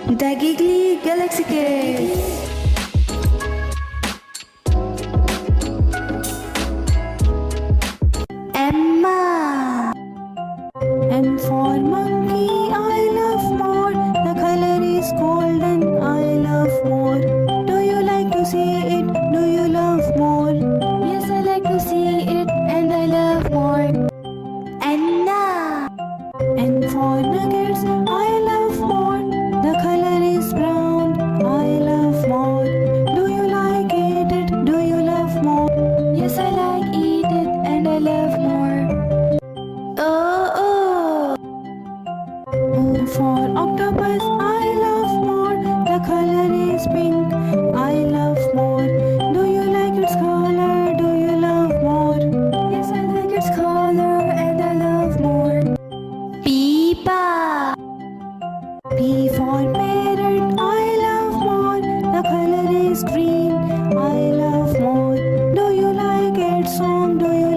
The Giggly Galaxy Kids. Emma. M for monkey, I love more. The color is golden, I love more. Do you like to see it? Do you love more? Yes, I like to see it and I love more. Anna. N for nuggets, I love more. The color is brown, I love more. Do you like eat it? Do you love more? Yes, I like eat it and I love more. Oh. O for octopus, I love more. The color is pink, I love more. Do you like its color? Do you love more? Yes, I like its color and I love more. Peepa. P for parrot, I love more. The color is green, I love more. Do you like its song? Do you